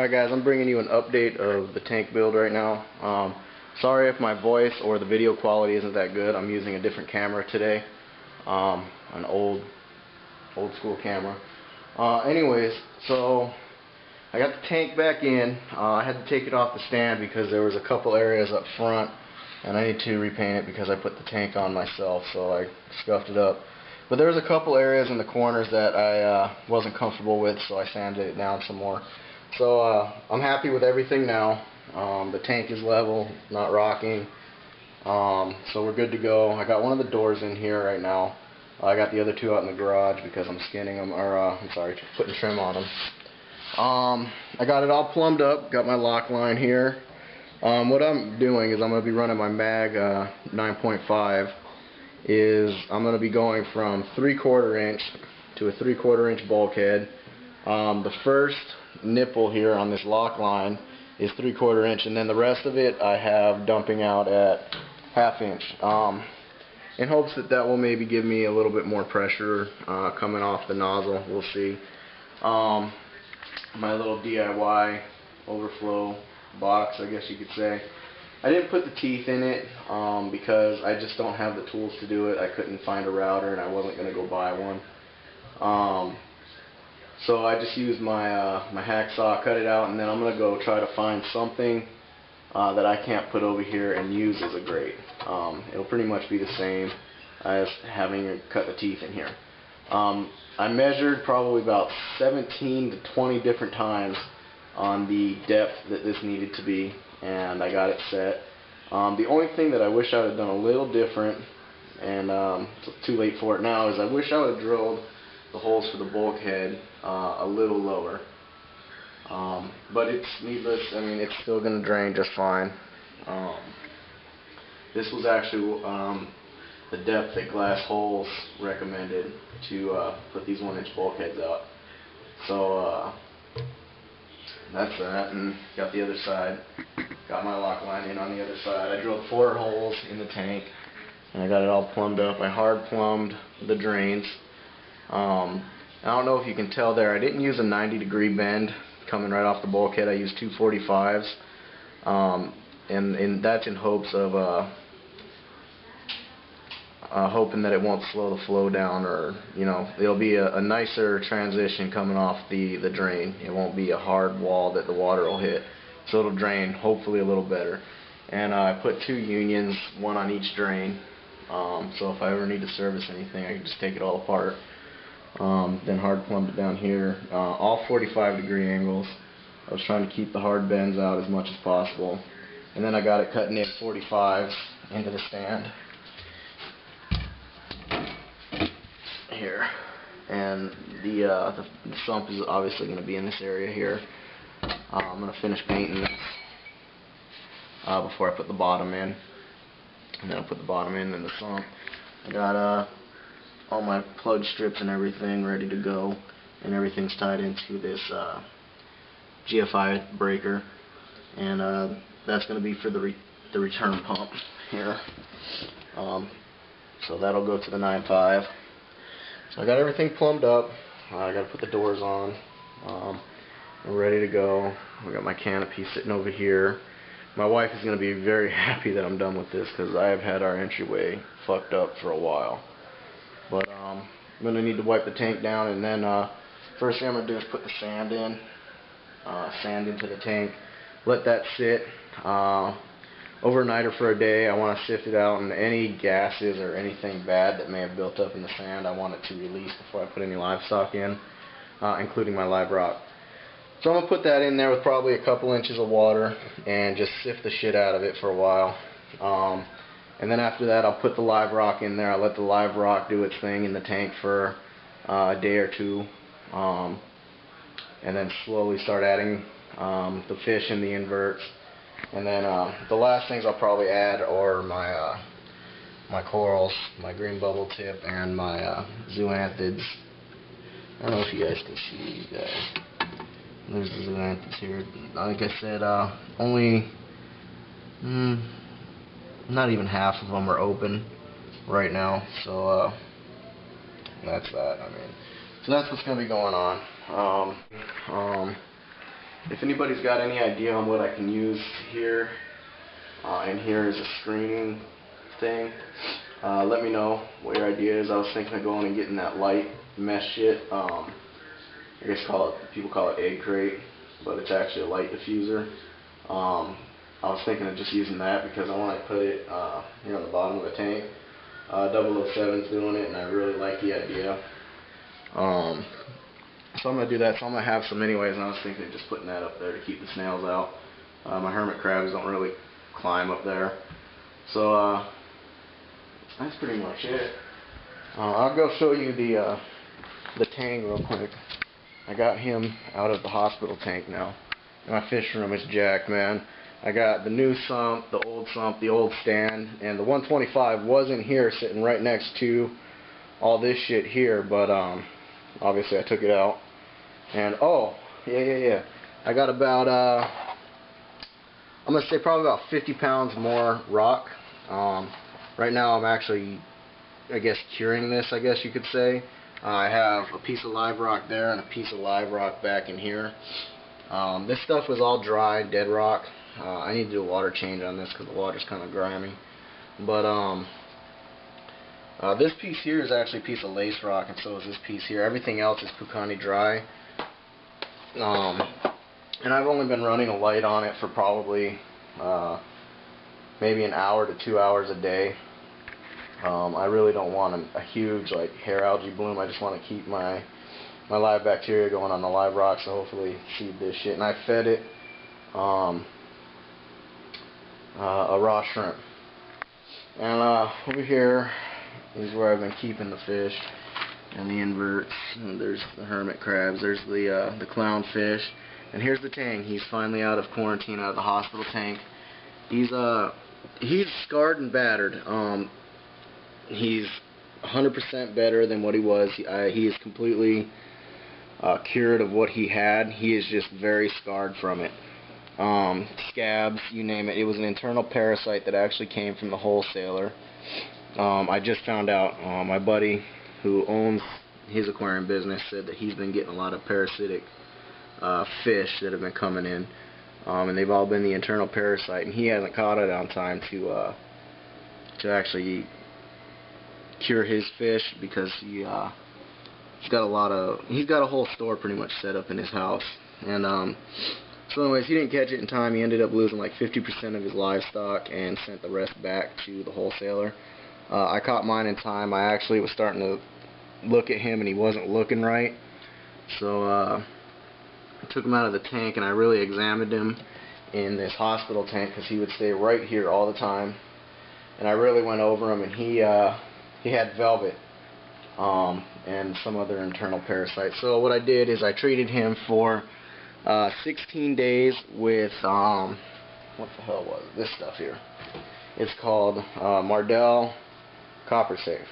Alright guys, I'm bringing you an update of the tank build right now. Sorry if my voice or the video quality isn't that good. I'm using a different camera today. An old school camera. Anyways, so I got the tank back in. I had to take it off the stand because there was a couple areas up front and I need to repaint it because I put the tank on myself, so I scuffed it up. But there was a couple areas in the corners that I wasn't comfortable with, so I sanded it down some more. So I'm happy with everything now. The tank is level, not rocking. So we're good to go. I got one of the doors in here right now. I got the other two out in the garage because I'm skinning them, or I'm sorry, putting trim on them. I got it all plumbed up, got my lock line here. What I'm doing is I'm going to be running my mag 9.5. I'm going to be going from 3/4 inch to a 3/4 inch bulkhead. The first nipple here on this lock line is 3/4 inch, and then the rest of it I have dumping out at 1/2 inch. In hopes that that will maybe give me a little bit more pressure coming off the nozzle. We'll see. My little DIY overflow box, I guess you could say. I didn't put the teeth in it because I just don't have the tools to do it. I couldn't find a router and I wasn't going to go buy one. So I just used my my hacksaw, cut it out, and then I'm going to go try to find something that I can't put over here and use as a grate. It'll pretty much be the same as having to cut the teeth in here. I measured probably about 17 to 20 different times on the depth that this needed to be, and I got it set. The only thing that I wish I would have done a little different, and it's too late for it now, is I wish I would have drilled the holes for the bulkhead a little lower. But it's needless. I mean, it's still going to drain just fine. This was actually the depth that Glass Holes recommended to put these 1-inch bulkheads out. So that's that, and got the other side. Got my lock line in on the other side. I drilled 4 holes in the tank, and I got it all plumbed up. I hard plumbed the drains. I don't know if you can tell there, I didn't use a 90-degree bend coming right off the bulkhead. I used 245s, and that's in hopes of hoping that it won't slow the flow down, or it'll be a nicer transition coming off the drain. It won't be a hard wall that the water will hit, so it'll drain hopefully a little better. And I put 2 unions, one on each drain, so if I ever need to service anything I can just take it all apart. Then hard plumbed it down here, all 45-degree angles. I was trying to keep the hard bends out as much as possible, and then I got it cutting in 45s into the stand here, and the sump is obviously going to be in this area here. I'm going to finish painting this before I put the bottom in, and then I'll put the bottom in and the sump. I got all my plug strips and everything ready to go, and everything's tied into this GFI breaker, and that's going to be for the return pump here. So that'll go to the 9.5. So I got everything plumbed up. I got to put the doors on. I'm ready to go. I got my canopy sitting over here. My wife is going to be very happy that I'm done with this because I have had our entryway fucked up for a while. But I'm going to need to wipe the tank down, and then first thing I'm going to do is put the sand in. Sand into the tank. Let that sit overnight or for a day. I want to sift it out, and any gases or anything bad that may have built up in the sand, I want it to release before I put any livestock in, including my live rock. So I'm going to put that in there with probably a couple inches of water and just sift the shit out of it for a while. And then after that I'll put the live rock in there. I'll let the live rock do its thing in the tank for a day or two, and then slowly start adding the fish and the inverts. And then the last things I'll probably add are my corals, my green bubble tip, and my zoanthids. I don't know if you guys can see these guys. There's the zoanthids here. Like I said, only not even half of them are open right now, so that's that. I mean, so that's what's going to be going on. If anybody's got any idea on what I can use here, and here is a screening thing, let me know what your idea is. I was thinking of going and getting that light mesh shit. I guess people call it egg crate, but it's actually a light diffuser. I was thinking of just using that because I want to put it here on the bottom of the tank. 007's doing it, and I really like the idea. So I'm going to do that. So I'm going to have some anyways, and I was thinking of just putting that up there to keep the snails out. My hermit crabs don't really climb up there. So that's pretty much it. I'll go show you the tank real quick. I got him out of the hospital tank now. My fish room is jacked, man. I got the new sump, the old stand, and the 125 was in here sitting right next to all this shit here, but obviously I took it out. And oh, yeah. I got about, I'm going to say probably about 50 pounds more rock. Right now I'm actually, I guess, curing this, I guess you could say. I have a piece of live rock there and a piece of live rock back in here. This stuff was all dry, dead rock. I need to do a water change on this because the water's kind of grimy. But this piece here is actually a piece of lace rock, and so is this piece here. Everything else is Pukani dry. And I've only been running a light on it for probably maybe an hour to 2 hours a day. I really don't want a huge like hair algae bloom. I just want to keep my live bacteria going on the live rock, so hopefully seed this shit. And I fed it a raw shrimp. And over here is where I've been keeping the fish and the inverts. And there's the hermit crabs. There's the clownfish. And here's the tank. He's finally out of quarantine, out of the hospital tank. He's scarred and battered. He's 100% better than what he was. He is completely cured of what he had. He is just very scarred from it. Scabs, you name it. It was an internal parasite that actually came from the wholesaler. I just found out. My buddy who owns his aquarium business said that he's been getting a lot of parasitic fish that have been coming in, and they've all been the internal parasite, and he hasn't caught it on time to actually cure his fish because he's got a whole store pretty much set up in his house. And so anyways, he didn't catch it in time. He ended up losing like 50% of his livestock and sent the rest back to the wholesaler. I caught mine in time. I actually was starting to look at him and he wasn't looking right, so I took him out of the tank and I really examined him in this hospital tank because he would stay right here all the time. And I really went over him, and he had velvet and some other internal parasites. So what I did is I treated him for 16 days with what the hell was it? This stuff here. It's called Mardell Copper Safe.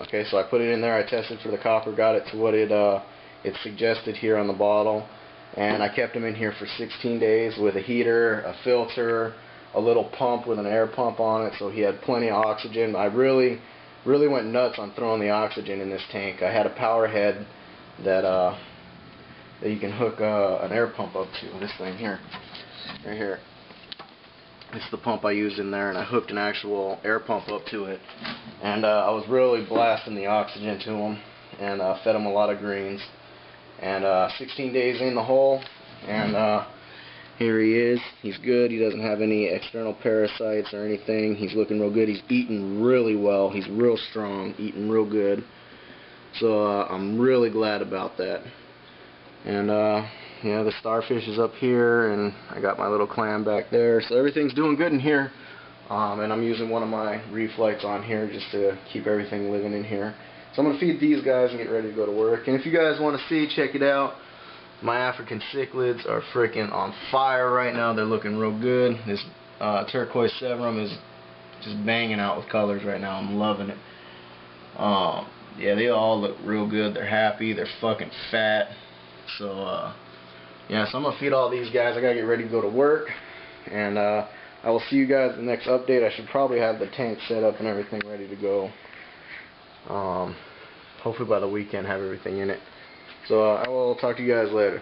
Okay, so I put it in there. I tested for the copper, got it to what it suggested here on the bottle, and I kept him in here for 16 days with a heater, a filter, a little pump with an air pump on it, so he had plenty of oxygen. I really went nuts on throwing the oxygen in this tank. I had a power head that you can hook an air pump up to. This thing here, right here. It's the pump I used in there, and I hooked an actual air pump up to it. And I was really blasting the oxygen to him, and fed him a lot of greens. And 16 days in the hole, and here he is. He's good. He doesn't have any external parasites or anything. He's looking real good. He's eating really well. He's real strong, eating real good. So I'm really glad about that. And yeah, the starfish is up here, and I got my little clam back there. So everything's doing good in here. And I'm using one of my reef lights on here just to keep everything living in here. So I'm going to feed these guys and get ready to go to work. And if you guys want to see, check it out. My African cichlids are freaking on fire right now. They're looking real good. This turquoise severum is just banging out with colors right now. I'm loving it. Yeah, they all look real good. They're happy. They're fucking fat. So, yeah, so I'm going to feed all these guys. I got to get ready to go to work. And I will see you guys in the next update. I should probably have the tank set up and everything ready to go. Hopefully by the weekend have everything in it. So I will talk to you guys later.